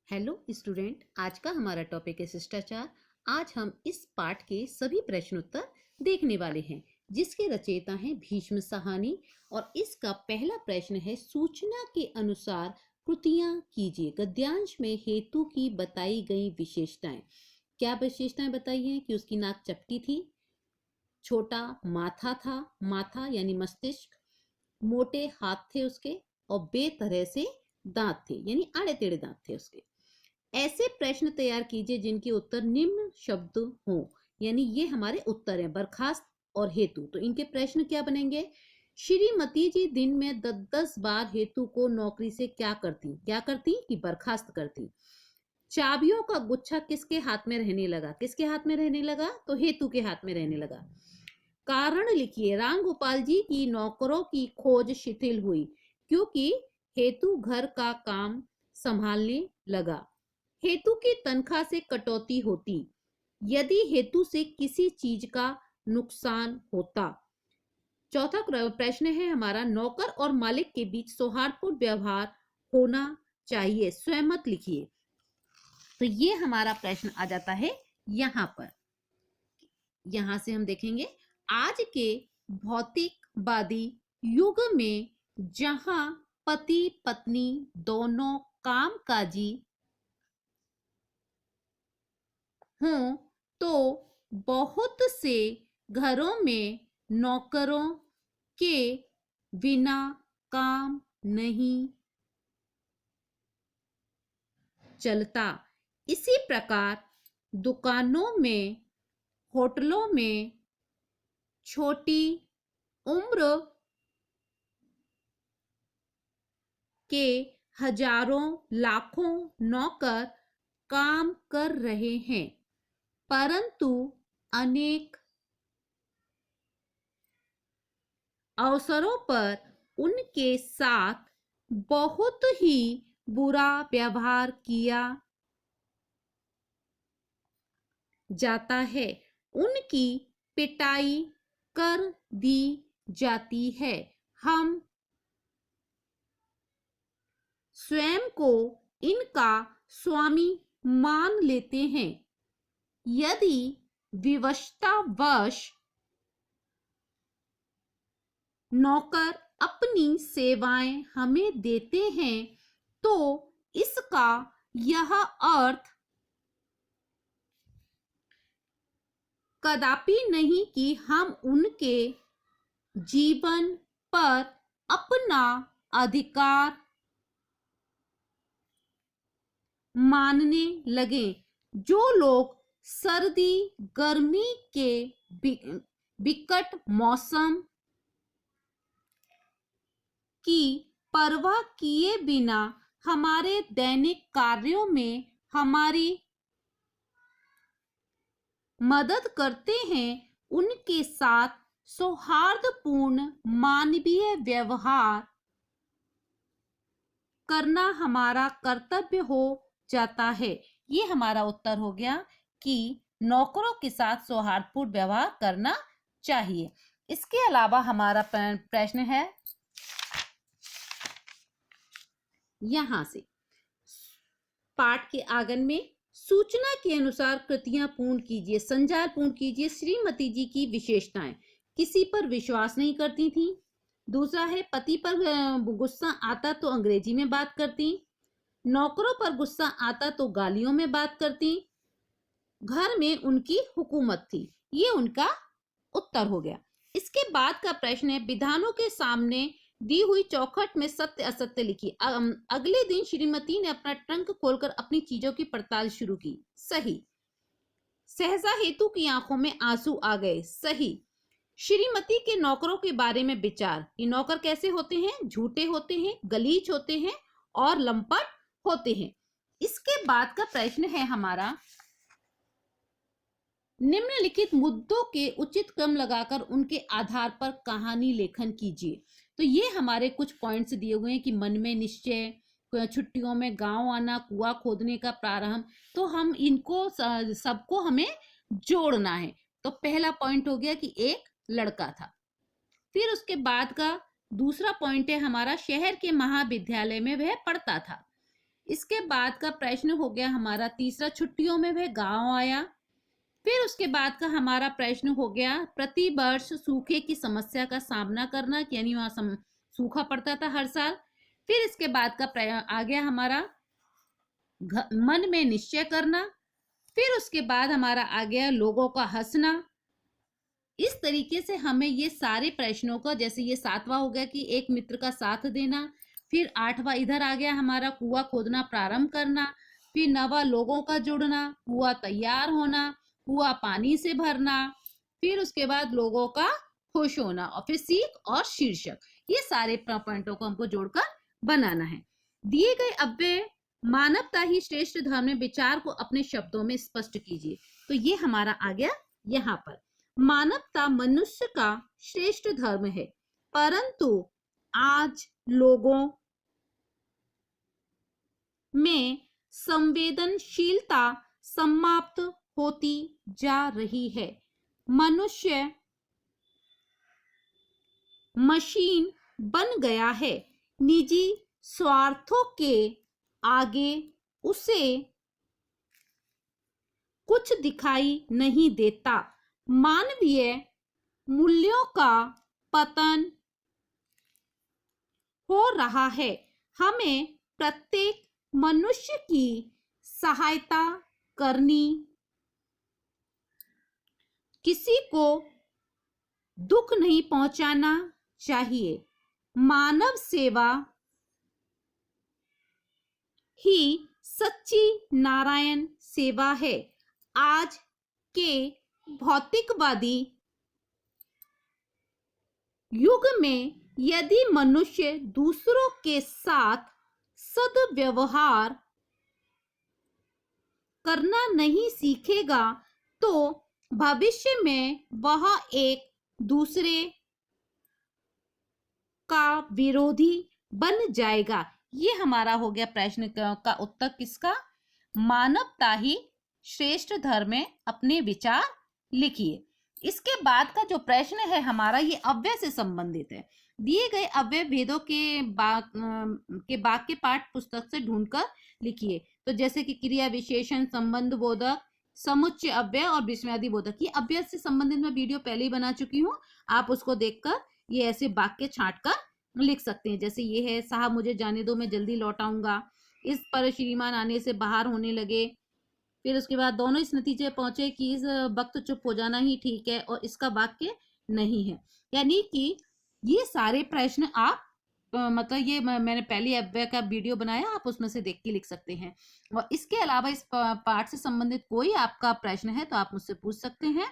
Hello student, आज का हमारा टॉपिक है शिष्टाचार। आज हम इस पाठ के सभी प्रश्नोत्तर देखने वाले हैं, जिसके रचयिता हैं भीष्म साहनी। और इसका पहला प्रश्न है, सूचना के अनुसार कृतियां कीजिए। गद्यांश में हेतु की बताई गई विशेषताएं। क्या विशेषताएं बताई हैं? कि उसकी नाक चपटी थी, छोटा माथा था, माथा यानी मस्तिष्क, मोटे हाथ थे उसके, और बेतरह से दांत थे यानी आड़े टेढ़े दांत थे उसके। ऐसे प्रश्न तैयार कीजिए जिनके उत्तर निम्न शब्द हों। यानी ये हमारे उत्तर हैं, बर्खास्त और हेतु। तो इनके प्रश्न क्या बनेंगे? श्रीमती जी दिन में 10-10 बार हेतु को नौकरी से क्या करती कि बर्खास्त करती। चाबियों का गुच्छा किसके हाथ में रहने लगा? किसके हाथ में रहने लगा? तो हेतु के हाथ में रहने लगा। कारण लिखिए। राम गोपाल जी की नौकरों की खोज शिथिल हुई क्योंकि हेतु घर का काम संभालने लगा। हेतु की तनख्वाह से कटौती होती यदि हेतु से किसी चीज का नुकसान होता। चौथा प्रश्न है हमारा, नौकर और मालिक के बीच सौहार्दपूर्ण व्यवहार होना चाहिए। स्वयं मत लिखिए। तो ये हमारा प्रश्न आ जाता है यहां पर। यहां से हम देखेंगे, आज के भौतिकवादी युग में जहां पति पत्नी दोनों कामकाजी हों तो बहुत से घरों में नौकरों के बिना काम नहीं चलता। इसी प्रकार दुकानों में, होटलों में छोटी उम्र के हजारों लाखों नौकर काम कर रहे हैं, परंतु अनेक अवसरों पर उनके साथ बहुत ही बुरा व्यवहार किया जाता है, उनकी पिटाई कर दी जाती है। हम स्वयं को इनका स्वामी मान लेते हैं। यदि विवशतावश नौकर अपनी सेवाएं हमें देते हैं तो इसका यह अर्थ कदापि नहीं कि हम उनके जीवन पर अपना अधिकार मानने लगे। जो लोग सर्दी गर्मी के विकट मौसम की परवाह किए बिना हमारे दैनिक कार्यों में हमारी मदद करते हैं, उनके साथ सौहार्दपूर्ण मानवीय व्यवहार करना हमारा कर्तव्य हो जाता है। ये हमारा उत्तर हो गया कि नौकरों के साथ सौहार्दपूर्ण व्यवहार करना चाहिए। इसके अलावा हमारा प्रश्न है यहां से, पाठ के आगन में सूचना के अनुसार कृतियां पूर्ण कीजिए, संजाल पूर्ण कीजिए। श्रीमती जी की विशेषताएं, किसी पर विश्वास नहीं करती थी। दूसरा है, पति पर गुस्सा आता तो अंग्रेजी में बात करती, नौकरों पर गुस्सा आता तो गालियों में बात करती, घर में उनकी हुकूमत थी। ये उनका उत्तर हो गया। इसके बाद का प्रश्न है, विधानों के सामने दी हुई चौखट में सत्य असत्य लिखिए। अगले दिन श्रीमती ने अपना ट्रंक खोलकर अपनी चीजों की पड़ताल शुरू की। सही। सहसा हेतु की आंखों में आंसू आ गए। सही। श्रीमती के नौकरों के बारे में विचार, ये नौकर कैसे होते हैं? झूठे होते हैं, गलीच होते हैं और लंपट होते हैं। इसके बाद का प्रश्न है हमारा, निम्नलिखित मुद्दों के उचित क्रम लगाकर उनके आधार पर कहानी लेखन कीजिए। तो ये हमारे कुछ पॉइंट्स दिए हुए हैं कि मन में निश्चय, छुट्टियों में गांव आना, कुआं खोदने का प्रारंभ। तो हम इनको सबको हमें जोड़ना है। तो पहला पॉइंट हो गया कि एक लड़का था। फिर उसके बाद का दूसरा पॉइंट है हमारा, शहर के महाविद्यालय में वह पढ़ता था। इसके बाद का प्रश्न हो गया हमारा तीसरा, छुट्टियों में वह गांव आया। फिर उसके बाद का हमारा प्रश्न हो गया प्रति वर्ष सूखे की समस्या का सामना करना, यानी वहां सूखा पड़ता था हर साल। फिर इसके बाद का आ गया हमारा मन में निश्चय करना। फिर उसके बाद हमारा आ गया लोगों का हंसना। इस तरीके से हमें ये सारे प्रश्नों का, जैसे ये 7वां हो गया कि एक मित्र का साथ देना। फिर 8वां इधर आ गया हमारा कुआं खोदना प्रारंभ करना। फिर 9वां लोगों का जुड़ना, कुआं तैयार होना, कुआं पानी से भरना। फिर उसके बाद लोगों का खुश होना, और फिर सीख और शीर्षक। ये सारे पॉइंटों को हमको जोड़कर बनाना है। दिए गए अव्यय मानवता ही श्रेष्ठ धर्म में विचार को अपने शब्दों में स्पष्ट कीजिए। तो ये हमारा आ गया यहाँ पर, मानवता मनुष्य का श्रेष्ठ धर्म है, परंतु आज लोगों में संवेदनशीलता समाप्त होती जा रही है। मनुष्य मशीन बन गया है। निजी स्वार्थों के आगे उसे कुछ दिखाई नहीं देता। मानवीय मूल्यों का पतन हो रहा है। हमें प्रत्येक मनुष्य की सहायता करनी, किसी को दुख नहीं पहुंचाना चाहिए। मानव सेवा ही सच्ची नारायण सेवा है। आज के भौतिकवादी युग में यदि मनुष्य दूसरों के साथ सद्व्यवहार करना नहीं सीखेगा तो भविष्य में वह एक दूसरे का विरोधी बन जाएगा। ये हमारा हो गया प्रश्न का उत्तर किसका? मानवता ही श्रेष्ठ धर्म है, अपने विचार लिखिए। इसके बाद का जो प्रश्न है हमारा, ये अव्यय से संबंधित है। दिए गए अव्यय भेदों के वाक्य पाठ पुस्तक से ढूंढकर लिखिए। तो जैसे कि क्रिया विशेषण, संबंध बोधक, समुच्चय अव्यय और विस्मयादि बोधक। ये अव्यय से संबंधित मैं वीडियो पहले ही बना चुकी हूँ, आप उसको देखकर ये ऐसे वाक्य छांट कर लिख सकते हैं। जैसे ये है, साहब मुझे जाने दो, मैं जल्दी लौट आऊंगा। इस पर श्रीमान आने से बाहर होने लगे। फिर उसके बाद दोनों इस नतीजे पहुंचे कि इस वक्त चुप हो जाना ही ठीक है और इसका वाक्य नहीं है। यानी कि ये सारे प्रश्न आप मतलब ये मैंने पहले अव्यय का वीडियो बनाया, आप उसमें से देख के लिख सकते हैं। और इसके अलावा इस पाठ से संबंधित कोई आपका प्रश्न है तो आप मुझसे पूछ सकते हैं।